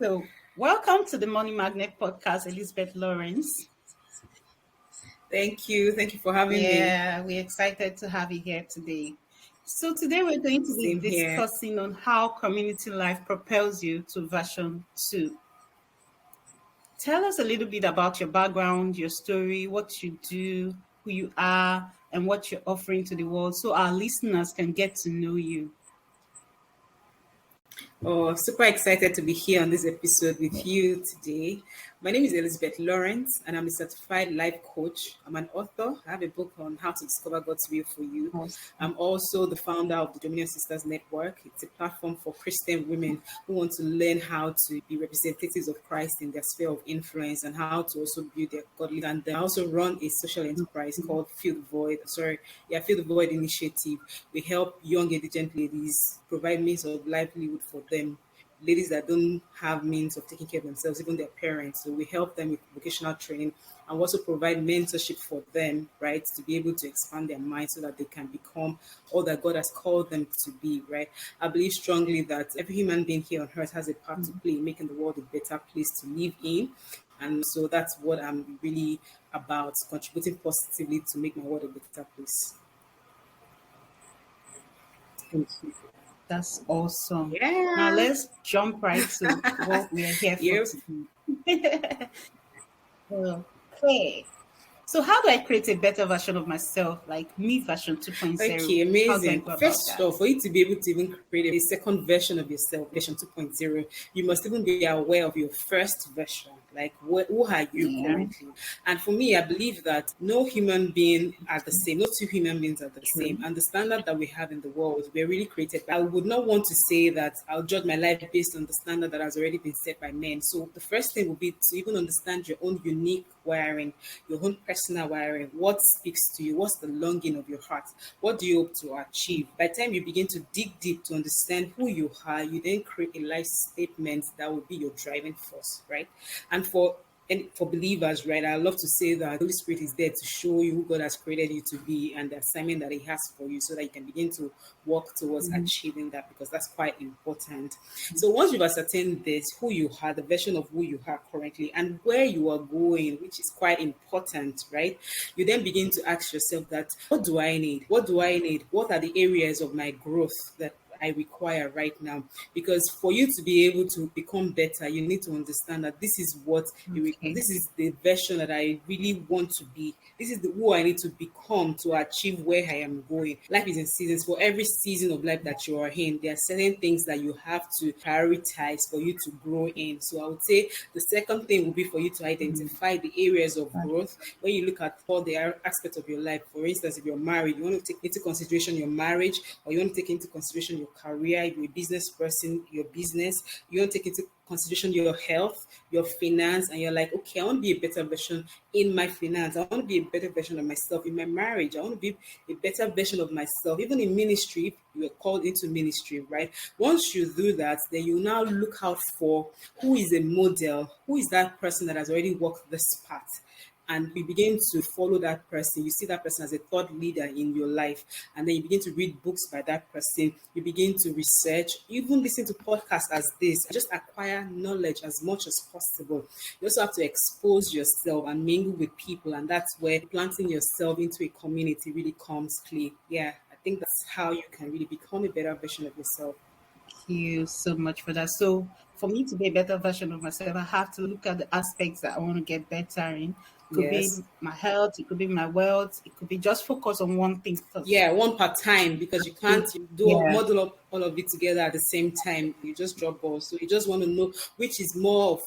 So, welcome to the Money Magnet podcast, Elizabeth Lawrence. Thank you. Thank you for having me. Yeah, we're excited to have you here today. So, today we're going to be Same here. discussing on how community life propels you to version 2. Tell us a little bit about your background, your story, what you do, who you are, and what you're offering to the world so our listeners can get to know you. Oh, super excited to be here on this episode with you today. My name is Elizabeth Lawrence, and I'm a certified life coach. I'm an author. I have a book on how to discover God's will for you. Awesome. I'm also the founder of the Dominion Sisters Network. It's a platform for Christian women who want to learn how to be representatives of Christ in their sphere of influence and how to also build their godly. And I also run a social enterprise called Fill the Void. Fill the Void Initiative. We help young indigent ladies provide means of livelihood for them, ladies that don't have means of taking care of themselves, even their parents. So we help them with vocational training and also provide mentorship for them, right, to be able to expand their mind so that they can become all that God has called them to be, right? I believe strongly that every human being here on earth has a part to play in making the world a better place to live in. And so that's what I'm really about, contributing positively to make my world a better place. Thank you. That's awesome. Now, Yeah. let's jump right to what we are here for Yep. today. Okay. So how do I create a better version of myself, like me version 2.0? Okay, How do I amazing. go about First that? off, for you to be able to even create a second version of yourself, version 2.0, you must even be aware of your first version. Like, who are you Yeah, currently? And for me, I believe that no human being are the same. No two human beings are the true. same. And the standard that we have in the world, we're really created. I would not want to say that I'll judge my life based on the standard that has already been set by men. So the first thing would be to even understand your own unique wiring, your own personal wiring. What speaks to you? What's the longing of your heart? What do you hope to achieve? By the time you begin to dig deep to understand who you are, you then create a life statement that will be your driving force, right? And for believers, right, I love to say that the Holy Spirit is there to show you who God has created you to be and the assignment that He has for you so that you can begin to work towards Mhm. achieving that, because that's quite important. So once you've ascertained this, who you are, the version of who you are currently, and where you are going, which is quite important, right? You then begin to ask yourself that, what do I need? What do I need? What are the areas of my growth that I require right now? Because for you to be able to become better, you need to understand that this is what Okay. this is the version that I really want to be. This is who I need to become to achieve where I am going. Life is in seasons. For every season of life that you are in, there are certain things that you have to prioritize for you to grow in. So I would say the second thing will be for you to identify the areas of growth. When you look at all the aspects of your life, for instance, if you're married, you want to take into consideration your marriage, or you want to take into consideration your career. If you're a business person, your business. You want to take into consideration your health, your finance, and you're like, okay, I want to be a better version in my finance. I want to be a better version of myself in my marriage. I want to be a better version of myself, even in ministry. If you are called into ministry, right? Once you do that, then you now look out for who is a model, who is that person that has already walked this path, and you begin to follow that person. You see that person as a thought leader in your life, and then you begin to read books by that person. You begin to research, even listen to podcasts as this. Just acquire knowledge as much as possible. You also have to expose yourself and mingle with people, and that's where planting yourself into a community really comes clear. Yeah, I think that's how you can really become a better version of yourself. Thank you so much for that. So, for me to be a better version of myself, I have to look at the aspects that I want to get better in. It could be Yes. my health, it could be my wealth, it could be just focus on one thing first. Yeah, one part time, because you can't do Yeah, model up all of it together at the same time. You just drop balls. So you just want to know which is more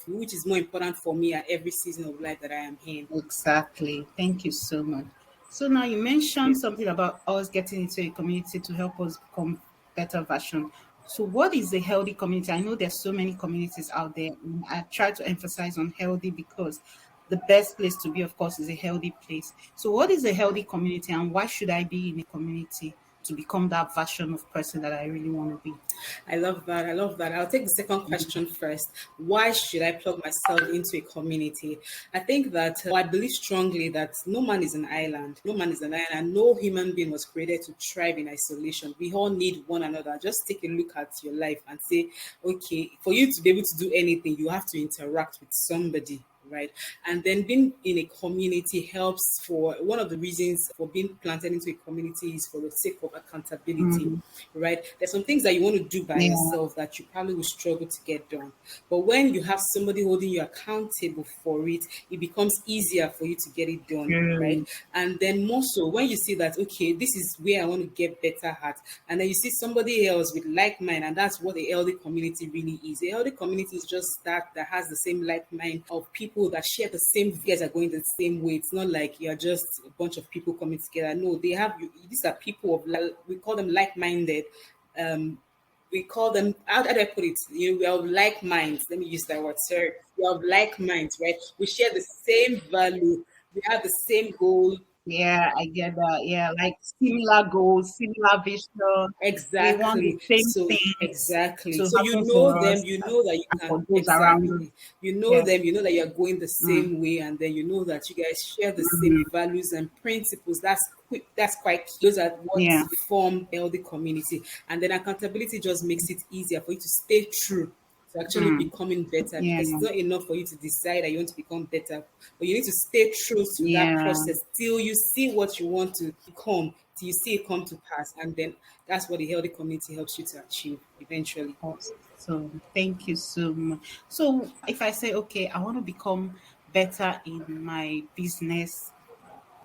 important for me at every season of life that I am in. exactly. Thank you so much. So now you Yeah. mentioned something about us getting into a community to help us become better version. So what is a healthy community? I know there's so many communities out there. And I try to emphasize on healthy because the best place to be, of course, is a healthy place. So what is a healthy community and why should I be in a community to become that version of person that I really want to be. I love that. I love that. I'll take the second question first. Why should I plug myself into a community? I think that I believe strongly that no man is an island. No man is an island. No human being was created to thrive in isolation. We all need one another. Just take a look at your life and say, okay, for you to be able to do anything, you have to interact with somebody, right? And then being in a community helps. For one of the reasons for being planted into a community is for the sake of accountability, Mm, right? There's some things that you want to do by yeah. yourself that you probably will struggle to get done. But when you have somebody holding you accountable for it, it becomes easier for you to get it done, right? True. And then more so when you see that, okay, this is where I want to get better at, and then you see somebody else with like mind, and that's what a healthy community really is. A healthy community is just that has the same like mind of people that share the same, you guys are going the same way. It's not like you're just a bunch of people coming together. No, they have you. These are people of we call them like-minded. um we call them, how do I put it? You know, we are of like minds. Let me use that word, sir. We are of like minds, right? We share the same value. We have the same goal. Yeah, I get that. Yeah, like similar goals, similar vision. We want the Exactly. same So things exactly. to So you happen know for them, us you know that you and for can those around us. exactly. You know Yeah. them, you know that you're going the Mm, same way, and then you know that you guys share the same mhm. values and principles. That's quick, that's quite key. Those are what Yeah. form healthy community. And then accountability just makes it easier for you to stay true to actually Mm, becoming better, yeah. because it's not enough for you to decide that you want to become better, but you need to stay true to that Yeah. process till you see what you want to become, till you see it come to pass, and then that's what the healthy community helps you to achieve eventually. So thank you so much. So if I say, okay, I want to become better in my business,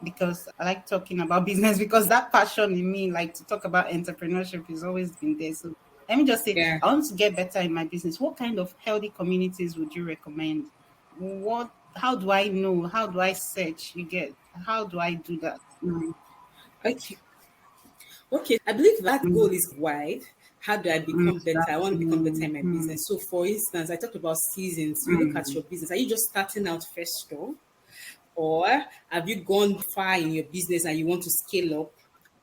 because I like talking about business, because that passion in me, like to talk about entrepreneurship, has always been there. So let me just say, Yeah. I want to get better in my business. What kind of healthy communities would you recommend? What? How do I know? How do I search? You get? How do I do that? Mm, Okay. Okay, I believe that mm, goal is wide. How do I become better? I want to become better exactly. in my Mm, business. So, for instance, I talked about seasons. You look at mm, your business. Are you just starting out first store? Or have you gone far in your business and you want to scale up?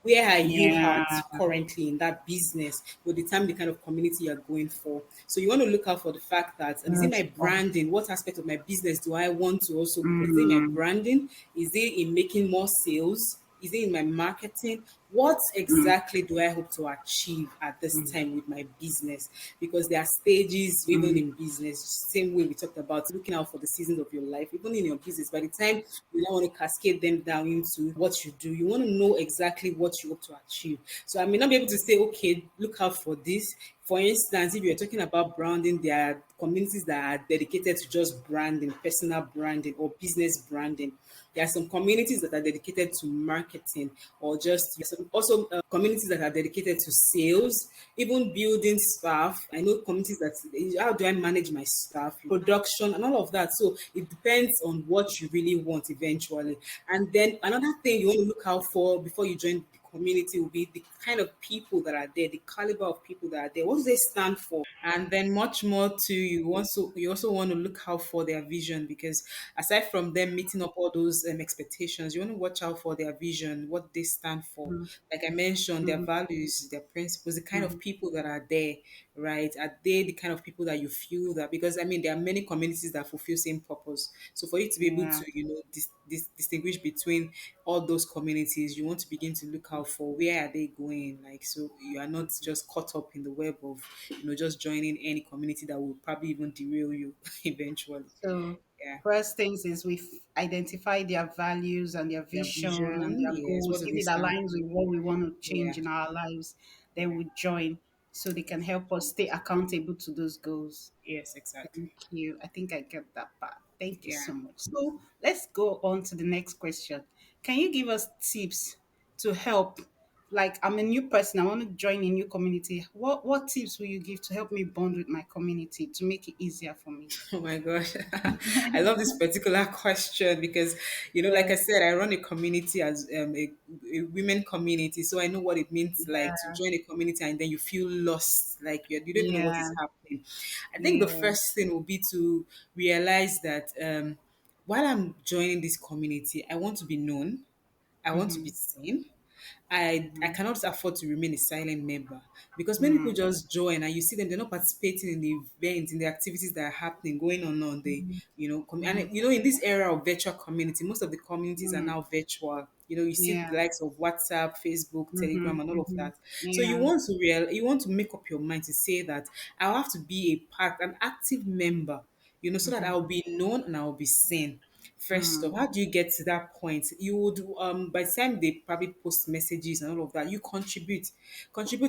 Where are you yeah. at currently in that business will determine the kind of community you're going for. So you want to look out for the fact that, is it That's my all. branding? What aspect of my business do I want to also grow? Is it in my Mm, branding? Is it in making more sales? Is it in my marketing? What mm, exactly do I hope to achieve at this mm, time with my business? Because there are stages even mm, in business, same way we talked about looking out for the seasons of your life, even in your business. By the time you don't want to cascade them down into what you do, you want to know exactly what you hope to achieve. So I may not be able to say, okay, look out for this. For instance, if you're talking about branding, there are communities that are dedicated to just branding, personal branding, or business branding. There are some communities that are dedicated to marketing, or just some also communities that are dedicated to sales, even building staff. I know communities that, how do I manage my staff, production, and all of that. So it depends on what you really want eventually. And then another thing you want to look out for before you join the community will be the kind of people that are there, the caliber of people that are there. What do they stand for? And then much more too, you also want to look out for their vision, because aside from them meeting up all those expectations, you want to watch out for their vision, what they stand for. mm, Like I mentioned, their mm, values, their principles, the kind of mm, people that are there, right? Are they the kind of people that you feel that, because I mean there are many communities that fulfill same purpose. So for you to be able yeah. to, distinguish between all those communities, you want to begin to look out for where are they going. Like, so you are not just caught up in the web of, just joining any community that will probably even derail you eventually. So Yeah. first things is we identify their values and their Their vision and vision, their yes, what goals. do If they it stand aligns for? with what we want to Yeah. change in our lives, then Yeah. we join so they can help us stay accountable to those goals. Yes, exactly. Thank you. I think I get that part. Thank you Yeah. so much. So let's go on to the next question. Can you give us tips to help? Like, I'm a new person, I want to join a new community. What tips will you give to help me bond with my community to make it easier for me? Oh my gosh. I love this particular question because, like Yeah, I said, I run a community as a women community. So I know what it means like to yeah, join a community and then you feel lost, like you don't even know what yeah, is happening. I think the yeah. first thing will be to realize that while I'm joining this community, I want to be known, I want to be Mhm. seen, I cannot afford to remain a silent member, because many people Mm, just join and you see them, they're not participating in the events, in the activities that are happening, going on the, mhm, and mhm, in this era of virtual community, most of the communities are mm. now virtual. You see the Yeah. likes of WhatsApp, Facebook, Telegram, Mhm, and all of mhm. that. So Yeah. you want to make up your mind to say that I'll have to be an active member, so that Mhm, I'll be known and I'll be seen. First off, mm, how do you get to that point? You would, by the time they probably post messages and all of that, you contribute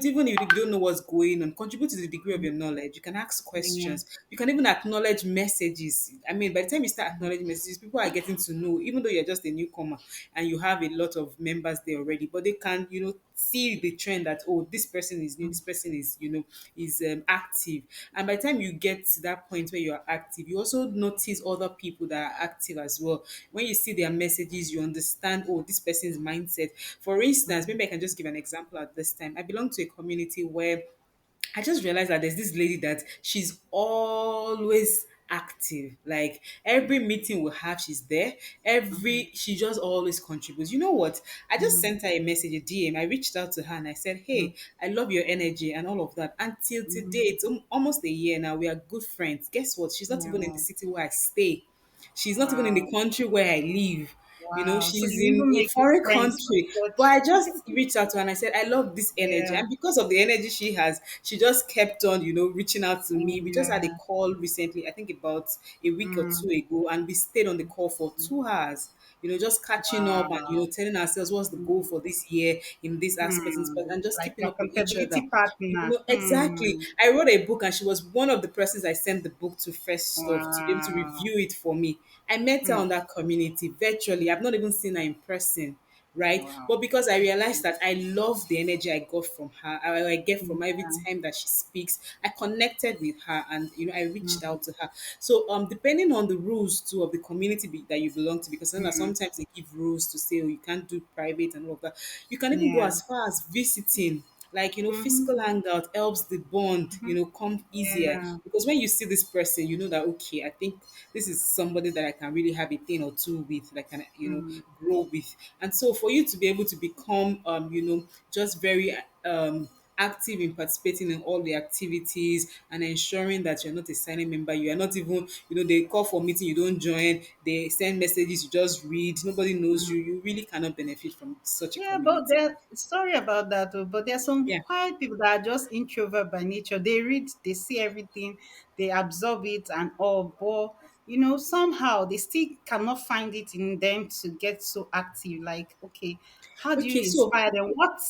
even if you don't know what's going on. Contribute to the degree of mm. your knowledge. You can ask Yeah. questions. You can even acknowledge messages. I mean, by the time you start acknowledging messages, people are getting to know, even though you're just a newcomer and you have a lot of members there already, but they can, see the trend that, oh, this person is new, this person is, is active. And by the time you get to that point where you are active, you also notice other people that are active as well. When you see their messages, you understand, oh, this person's mindset. For instance, maybe I can just give an example at this time. I belong to a community where I just realized that there's this lady that she's always active. Like every meeting we have, she's there. Mhm, She just always contributes. You know what? I just mm, sent her a message, a DM. I reached out to her and I said, mm, "Hey, I love your energy and all of that." Until mhm. today, it's almost a year now. We are good friends. Guess what? She's not even in the Yeah. city where I stay. She's not even in the Wow. country where I live. Wow. So She's you in even a make good foreign friends from country. But such. I just reached out to her and I said, I love this energy. Yeah. And because of the energy she has, she just kept on, reaching out to me. We just had a Yeah. call recently, I think about a week or two Mm. ago, and we stayed on the call for 2 hours. Just catching up and Wow. telling ourselves what's the goal Mm. for this year in this aspect, Hmm. and just Like keeping up with each other. accountability partner. Exactly. Hmm. I wrote a book and she was one of the persons I sent the book to first off to be able to Wow. review it for me. I met her Hmm. on that community virtually. I've not even seen her in person, right? Wow. But because I realized that I love the energy I got from her, I get from her every Yeah. time that she speaks, I connected with her and I reached Hmm. out to her. So depending on the rules too of the community that you belong to, because I know Hmm. sometimes they give rules to say, oh, you can't do private and all of that. You can even go Yeah. as far as visiting, like Hmm. physical hangout helps the bond come easier, Yeah. because when you see this person, you know that, okay, I think this is somebody that I can really have a thing or two with, that I can Hmm. grow with. And so for you to be able to become just very active in participating in all the activities and ensuring that you're not a silent member, you are not even, they call for meeting, you don't join, they send messages, you just read, nobody knows you, you really cannot benefit from such a Yeah, but community. there, sorry about that, but there are some Yeah. quiet people that are just introvert by nature. They read, they see everything, they absorb it and all, but somehow they still cannot find it in them to get so active. Like, okay, how do Okay, you so inspire them? What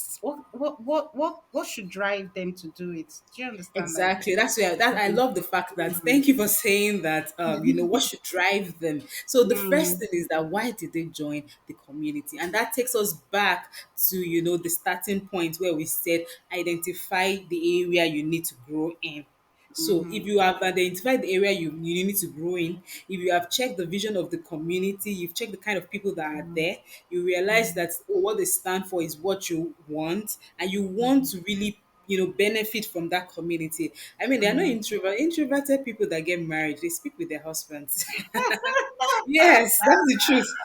should drive them to do it? Do you understand? Like, exactly. That's where that I okay. love the fact that, Mm, thank you for saying that, what should drive them. So the first mm, thing is that, why did they join the community? And that takes us back to, the starting point where we said identify the area you need to grow in. So if mhm, you have identified the area you need to grow in, if you have checked the vision of the community, you've checked the kind of people that are mhm, there, you realize mhm, that, oh, what they stand for is what you want, and you want mhm, to really benefit from that community. I mean, there are no mhm. introverted people that get married. They speak with their husbands. Yes, that's the truth.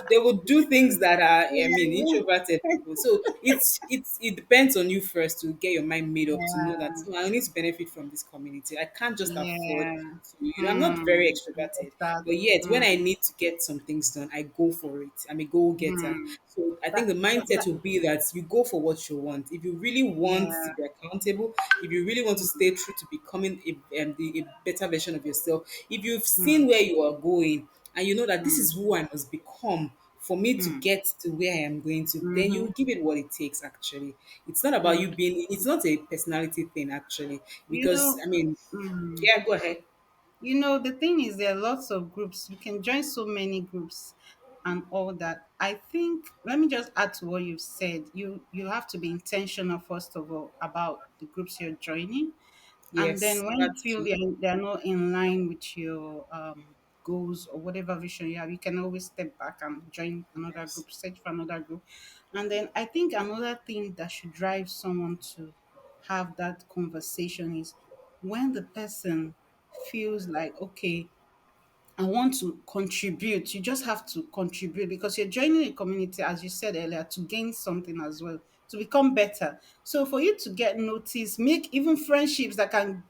They would do things that are, I mean, introverted people. So it depends on you first to get your mind made up to know that, Yeah, oh, I need to benefit from this community. I can't just afford yeah. to, I'm not very extroverted, but Exactly. yet when I need to get some things done, I go for it. I'm a go getter. Mm. So I think That, the mindset will be that you go for what you want. If you really want to yeah. be accountable, if you really want to stay true to becoming a better version of yourself, if you've Mm, seen where you are going and you know that this is mm, who I must become for me to mm, get to where I am going to, then you mm-hmm, give it what it takes actually. It's not about you mm. being, it's not a personality thing actually. You Because know, I mean, mm, yeah, go ahead. the thing is, there are lots of groups. You can join so many groups and all that. I think, let me just add to what you've said. You have to be intentional, first of all, about the groups you're joining. And Yes, then when you that's feel true. they're not in line with your goals or whatever vision you have, you can always step back and join another Yes. group, search for another group. And then I think another thing that should drive someone to have that conversation is when the person feels like, okay, I want to contribute. You just have to contribute because you're joining a community, as you said earlier, to gain something as well, to become better. So for you to get noticed, make even friendships that can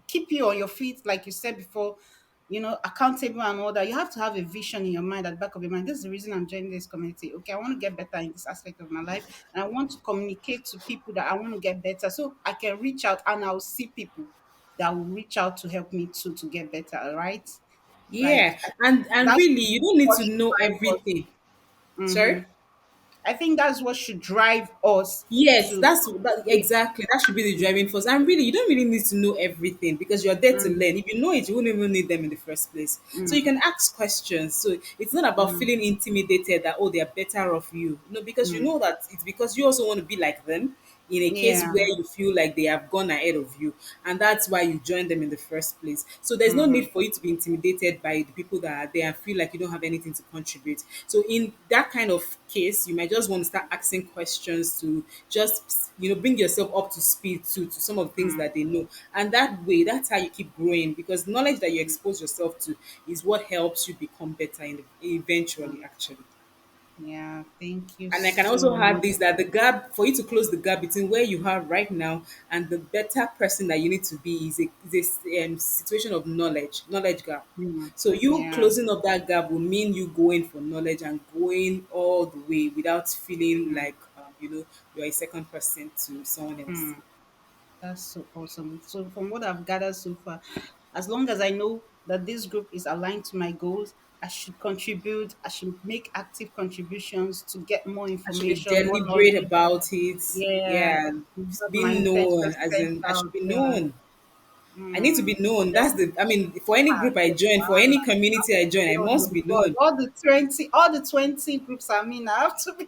keep you on your feet, like you said before, accountable and all that. You have to have a vision in your mind, at the back of your mind. This is the reason I'm joining this community. Okay, I want to get better in this aspect of my life, and I want to communicate to people that I want to get better, so I can reach out and I'll see people that will reach out to help me too to get better. Right? Like Yeah, and that's really, you don't need what to should know drive us. everything. Hmm. Sorry. I think that's what should drive us Yes, to. exactly. That should be the driving force. And really, you don't really need to know everything because you're there to Mm, learn. If you know it, you wouldn't even need them in the first place. So you mm, can ask questions. So it's not about mm, feeling intimidated that they are better off you. No, because you mm. know that it's because you also want to be like them in a case Yeah. where you feel like they have gone ahead of you, and that's why you joined them in the first place. So there's no Hmm. need for you to be intimidated by the people that are there and feel like you don't have anything to contribute. So in that kind of case, you might just want to start asking questions to just bring yourself up to speed to some of the things that they know, and that way that's how you keep growing, because knowledge that you expose yourself to is what helps you become better eventually, actually. Yeah. Thank you And I can so also add much. this, that the gap for you to close the gap between where you are right now and the better person that you need to be is a situation of knowledge gap. Mm, So you yeah. closing up that gap will mean you going for knowledge and going all the way without feeling Mm, like you're a second person to someone else. mm. That's so awesome. So from what I've gathered so far, as long as I know that this group is aligned to my goals, I should contribute. I should make active contributions to get more I should be information, more deliberate knowledge. about it. Yeah. Yeah, Have my being intentions known, as set in I should out. be Yeah. known. I need to be Mm. known. Just That's the. I mean, for any ah, group I join, for any community I join, I oh must my be God. known. All the 20 groups I'm in, I have to be.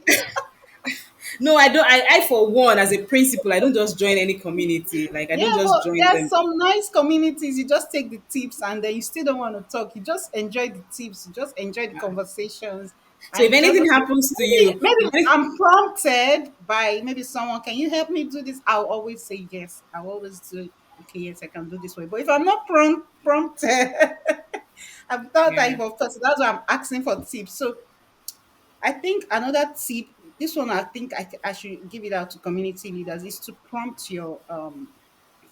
No, I don't. I for one, as a principal, I don't just join any community. Like I don't Yeah, just but join there's them. some nice communities. You just take the tips and then you still don't want to talk. You just enjoy the tips. You just enjoy the conversations. So if And you just anything okay. happens to Maybe you, maybe I'm prompted by maybe someone. Can you help me do this? I'll always say yes. I'll always do. Okay, yes, I can do this way. But if I'm not prompted, I'm not yeah, type of person. That's why I'm asking for tips. So I think another tip. This one, I think I should give it out to community leaders is to prompt your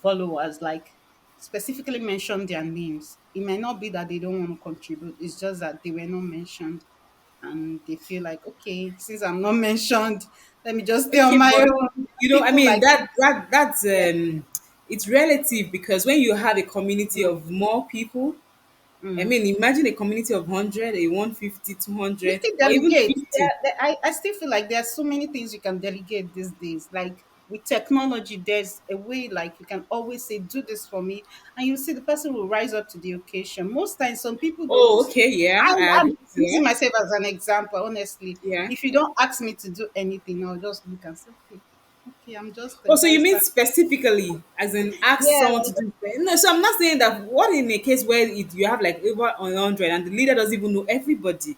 followers, like specifically mention their names. It might not be that they don't want to contribute, it's just that they were not mentioned and they feel like, okay, since I'm not mentioned, let me just stay on okay, my but own. I People mean like that's it's relative, because when you have a community of more people, I mm, mean, imagine a community of 100, a 150, two you hundred, still or even delegate. 50. I still feel like there are so many things you can delegate these days. Like with technology, there's a way like you can always say, "Do this for me," and you see the person will rise up to the occasion. Most times, some people don't. Oh, okay, yeah, I I'm agree to using that. myself as an example. Honestly, Yeah. if you don't ask me to do anything, I'll just look and say, "Okay, okay, I'm just a Oh, so you mean bystander." specifically, as in ask Yeah, someone to do it? No, so I'm not saying that. What in a case where you have like over 100 and the leader doesn't even know everybody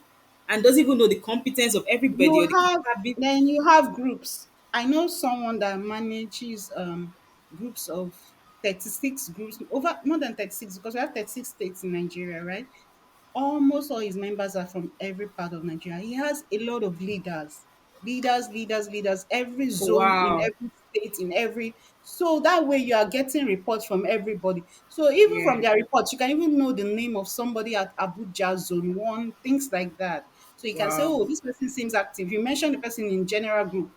and doesn't even know the competence of everybody you or the have capability? then you have groups. I know someone that manages groups of 36 groups, over more than 36 because we have 36 states in Nigeria, right? Almost all his members are from every part of Nigeria. He has a lot of leaders, every zone in Wow. every state, in every. So that way you are getting reports from everybody. So even Yeah. from their reports, you can even know the name of somebody at Abuja Zone 1, things like that. So you can say, Wow. oh, this person seems active. You mention the person in general group.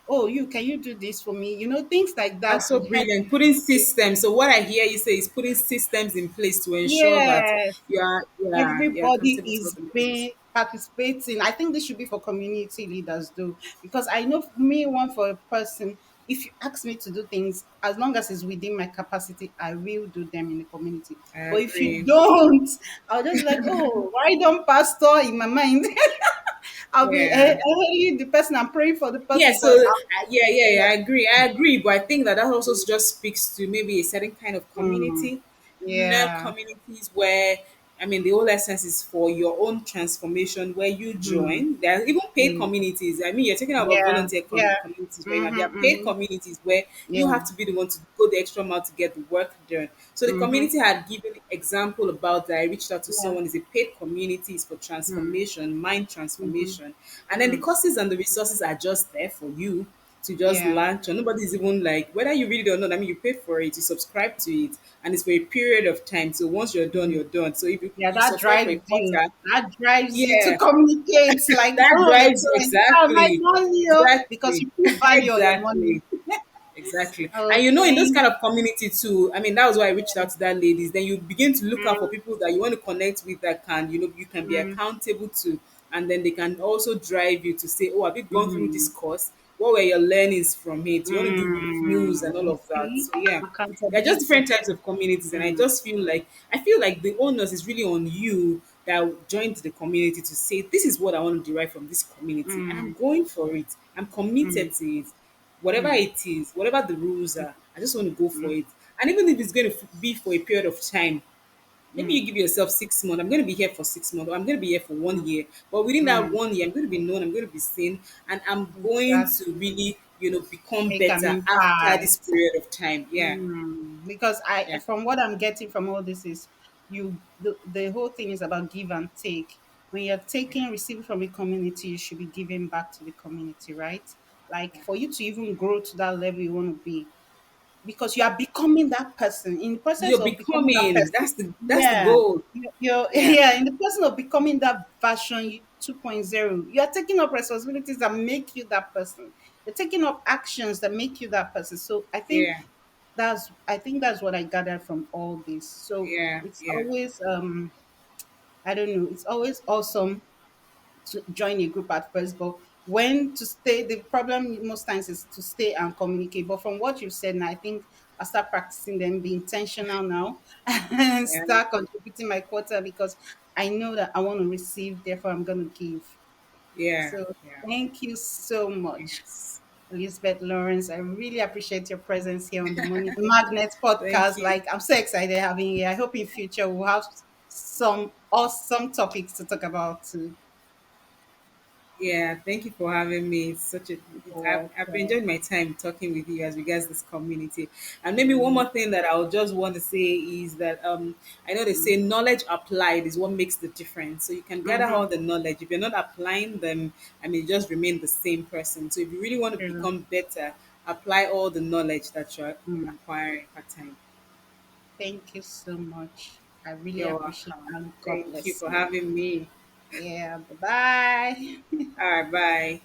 Oh, can you do this for me? Things like That's that so would help. brilliant. Putting systems. So what I hear you say is putting systems in place to ensure that Yes. you're Everybody accountable to is organizations. being participating. I think this should be for community leaders though, because I know for me, one for a person, if you ask me to do things, as long as it's within my capacity, I will do them in the community. I But if you agree. don't, I'll just be like, oh, why don't pastor in my mind? I'll be Yeah. hailing the person and praying for the Yeah, person, so but yeah, I agree. But I think that also just speaks to maybe a certain kind of mm, community, nerd yeah. communities where I mean, the whole essence is for your own transformation where you Mm-hmm. join. There are even paid Mm. communities. I mean, you're talking about Yeah. volunteer Yeah. communities right now. There are Mm-hmm. paid Mm-hmm. communities where you Yeah. have to be the one to go the extra mile to get the work done. So the Mm-hmm. community had given example about that. I reached out to Yeah. someone, is a paid community, is for Mm. transformation, mind Mm-hmm. transformation. And then the Mm. courses and the resources are just there for you to just Yeah. launch. And nobody's even like, whether you read it or not, I mean, you pay for it, you subscribe to it, and it's for a period of time. So once you're done, Mm. you're done. So if you, Yeah, you that subscribe for a drives you. quarter, That drives you to yeah, communicate. Like, that oh, you're drives doing my exactly, money, oh, because exactly, you put value on your money. exactly. Exactly. Oh, And you know, in those thank kind of community too, I mean, that was why I reached out to that ladies. Then you begin to look out for you. people that you want to connect with that can, you can be Mm, accountable to. And then they can also drive you to say, oh, have you gone through this mm, course? What were your learnings from it? You want to do reviews and all You of that. see, So yeah, there are just accountability. different types of communities. And Mm, I feel like the onus is really on you that joined the community to say, this is what I want to derive from this community. And I'm mm, going for it. I'm mm, committed to it, whatever mm, it is, whatever the rules are, I just want to go for mm, it. And even if it's going to be for a period of time, maybe mm, you give yourself 6 months. I'm going to be here for 6 months, or I'm going to be here for one mm, year. But within that mm. one year, I'm going to be known, I'm going to be seen, and I'm going to Exactly. really, become Make an better after this impact. period of time. Yeah, Because yeah, from what I'm getting from all this is the whole thing is about give and take. When you're taking, receiving from a community, you should be giving back to the community, right? Like yeah. for you to even grow to that level you want to be, because you are becoming that person. In the process You're of becoming that becoming. person, That's the yeah, goal. you're Yeah, yeah, in the person of becoming that version 2.0, you are taking up responsibilities that make you that person. You're taking up actions that make you that person. So yeah, I think that's what I gathered from all this. So yeah, it's yeah, always I don't know, it's always awesome to join a group at first, but when to stay, the problem most times is to stay and communicate. But from what you've said now, I think I'll start practicing them, be intentional now, and yeah, start contributing my quota, because I know that I want to receive, therefore I'm going to give. yeah, So yeah. thank you so much, Yes. Elizabeth Lawrence. I really appreciate your presence here on the Money Magnet Thank podcast. you. Like, I'm so excited having you. I hope in future we'll have some awesome topics to talk about too. Yeah, thank you for having me. You're I've welcome. enjoyed my time talking with you as regards this community. And maybe one Mm, more thing that I'll just want to say is that I know they say mm, knowledge applied is what makes the difference. So you can gather mhm. all the knowledge. If you're not applying them, I mean, you just remain the same person. So if you really want to True. become better, apply all the knowledge that you're Mm. acquiring part time. Thank you so much. I really You're appreciate welcome. it, and God Thank you bless for you. having me. Yeah, bye bye. All right, bye.